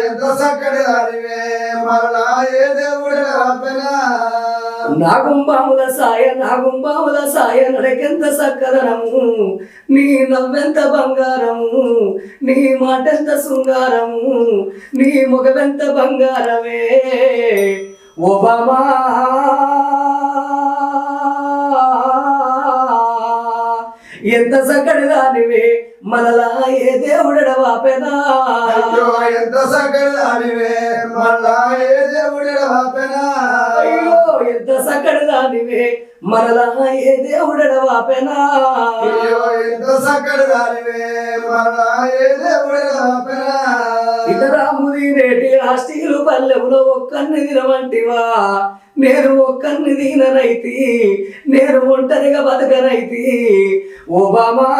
ఎంత చక్కటి దానివే మరలా ఏ దేవుడు రాపెనా నాగుంబాముల సాయ నడకెంత సక్కదనము నీ నవ్వెంత బంగారము నీ మాటెంత శృంగారము నీ ముఖమెంత బంగారమే ఓబామా ఎంత చక్కటి దానివే మరలా ఏ దేవుడవాపెనా ఎంత చక్కటి దానివే మరలా ఏ దేవుడవాపెనా అయ్యో ఎంత చక్కటి దానివే మరలా ఏ దేవుడవాపెనా అయ్యో ఎంత చక్కటి దానివే మరలా ఏ దేవుడవాపెనా ఇతరాముది నేటి ఆస్టీలు పల్లెములో ఒక్కన్ని తినవంటివా నేను ఒక్కన్ని తిననైతి నేను ఒంటరిగా బతకనైతి ఓబామా